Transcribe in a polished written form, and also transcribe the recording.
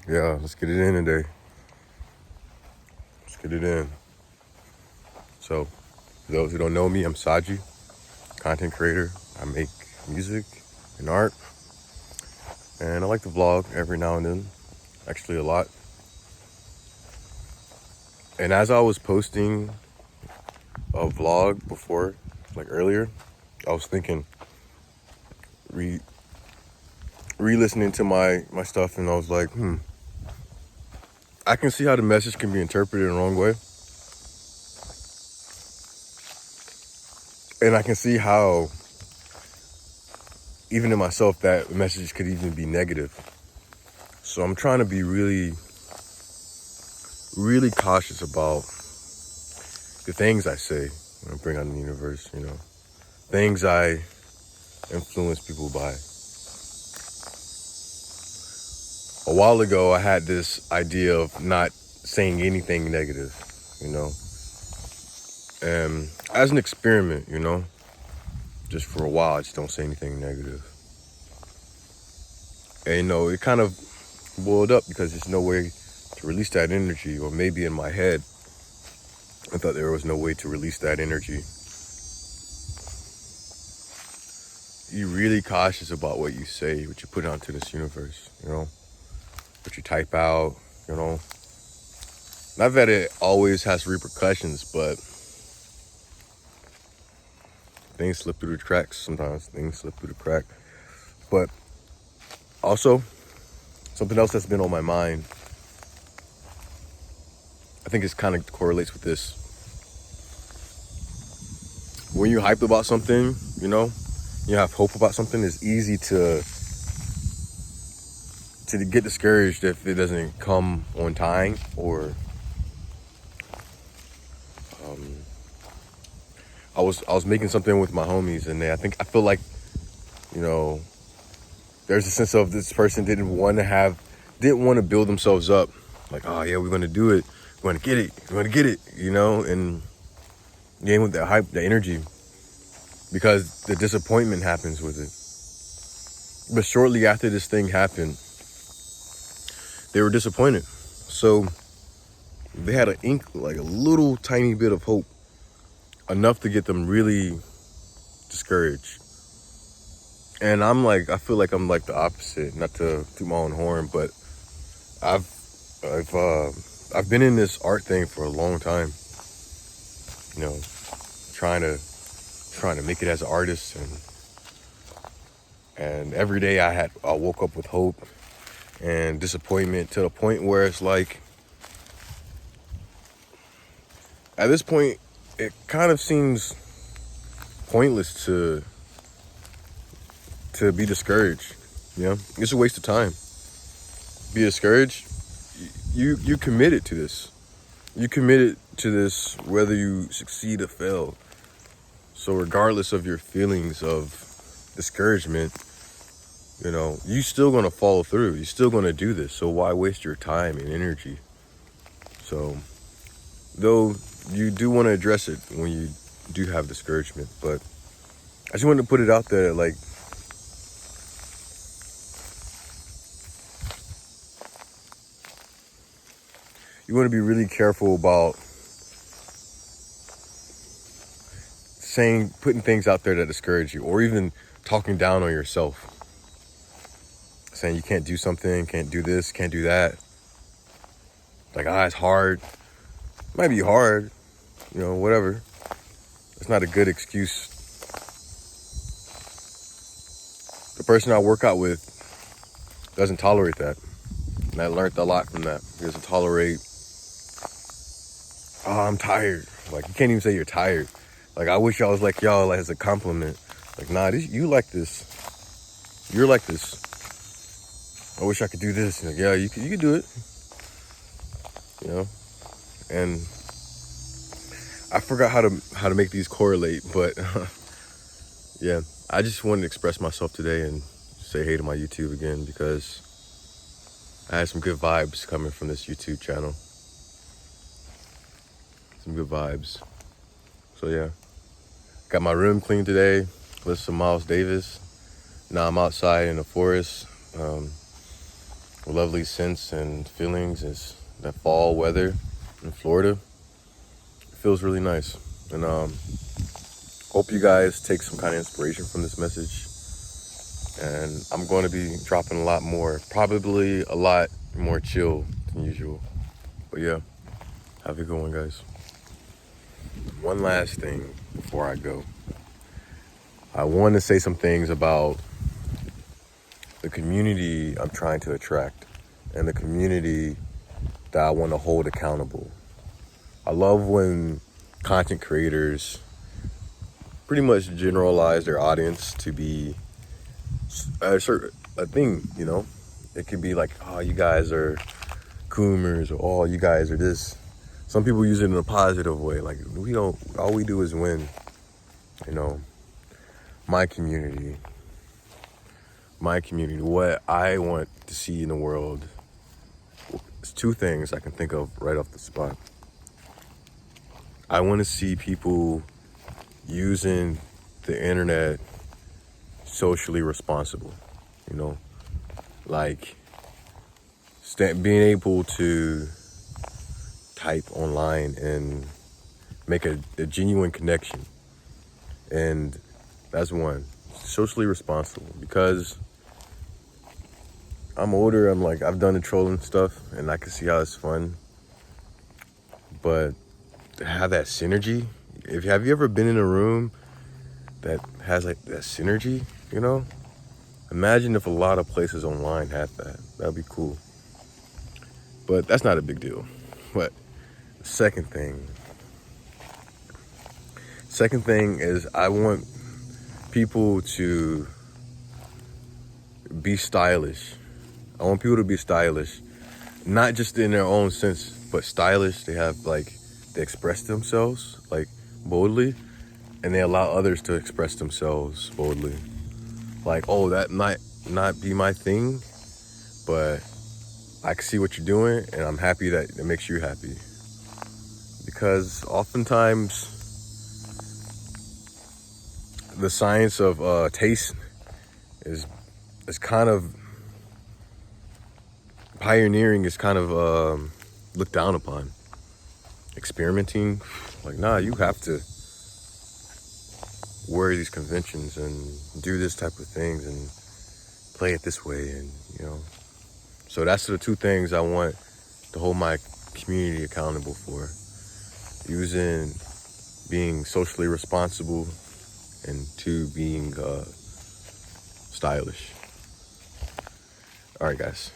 Yeah, let's get it in today. Let's get it in. So, for those who don't know me, I'm Saji, content creator. I make music and art, and I like to vlog every now and then, actually a lot. And as I was posting a vlog before, like earlier, I was thinking, re-listening to my stuff, and I was like, I can see how the message can be interpreted in the wrong way. And I can see how, even in myself, that message could even be negative. So I'm trying to be really, really cautious about the things I say when I bring out in the universe, things I influence people by. A while ago, I had this idea of not saying anything negative, and as an experiment, just for a while, I just don't say anything negative. And, it kind of boiled up because there's no way to release that energy, or maybe in my head, I thought there was no way to release that energy. You're really cautious about what you say, what you put out to this universe, what you type out, Not that it always has repercussions, but things slip through the cracks sometimes. But also, something else that's been on my mind, I think it kind of correlates with this. When you're hyped about something, you have hope about something, it's easy to get discouraged if it doesn't come on time, or I was making something with my homies, and I feel like, there's a sense of this person didn't want to build themselves up, like, oh yeah, we're gonna do it, we're gonna get it, and game with that hype, the energy, because the disappointment happens with it. But shortly after this thing happened, they were disappointed. So they had like a little tiny bit of hope, enough to get them really discouraged. And I feel like I'm like the opposite, not to toot my own horn, but I've been in this art thing for a long time, trying to make it as an artist, and every day I woke up with hope and disappointment, to the point where it's like, at this point, it kind of seems pointless to be discouraged. It's a waste of time. Be discouraged. You committed to this. You committed to this whether you succeed or fail. So regardless of your feelings of discouragement, you still gonna follow through. You're still gonna do this. So why waste your time and energy? So, though you do want to address it when you do have discouragement, but I just wanted to put it out there, like, you want to be really careful about putting things out there that discourage you, or even talking down on yourself, saying you can't do something, can't do this, can't do that. Like, it's hard. It might be hard, whatever. It's not a good excuse. The person I work out with doesn't tolerate that. And I learned a lot from that. He doesn't tolerate, I'm tired. Like, you can't even say you're tired. Like, I wish I was like y'all, as a compliment. Like, nah, you like this. You're like this. I wish I could do this. Like, yeah, you could do it. And I forgot how to make these correlate, but yeah, I just wanted to express myself today and say hey to my YouTube again, because I had some good vibes coming from this YouTube channel. Some good vibes. So yeah, got my room cleaned today. Listened to Miles Davis. Now I'm outside in the forest. lovely scents and feelings is that fall weather in Florida. It feels really nice. And hope you guys take some kind of inspiration from this message. And I'm going to be dropping a lot more, probably a lot more chill than usual. But yeah, have a good one, guys. One last thing before I go. I want to say some things about the community I'm trying to attract and the community that I want to hold accountable. I love when content creators pretty much generalize their audience to be a thing, you know. It could be like, oh, you guys are coomers, or oh, you guys are this. Some people use it in a positive way, like all we do is win. You know, my community, what I want to see in the world is two things I can think of right off the spot. I want to see people using the internet socially responsible, you know, like being able to type online and make a genuine connection. And that's one, socially responsible, because I'm older. I've done the trolling stuff and I can see how it's fun, but to have that synergy, have you ever been in a room that has like that synergy, you know? Imagine if a lot of places online had that. That'd be cool. But that's not a big deal. But the second thing is I want people to be stylish. I want people to be stylish, not just in their own sense, but stylish. They express themselves like boldly, and they allow others to express themselves boldly. Like, oh, that might not be my thing, but I can see what you're doing, and I'm happy that it makes you happy. Because oftentimes, the science of taste is kind of pioneering, is kind of looked down upon. Experimenting, like, nah, you have to wear these conventions and do this type of things and play it this way, and you know. So that's the two things I want to hold my community accountable for: being socially responsible, and two, being stylish. All right, guys.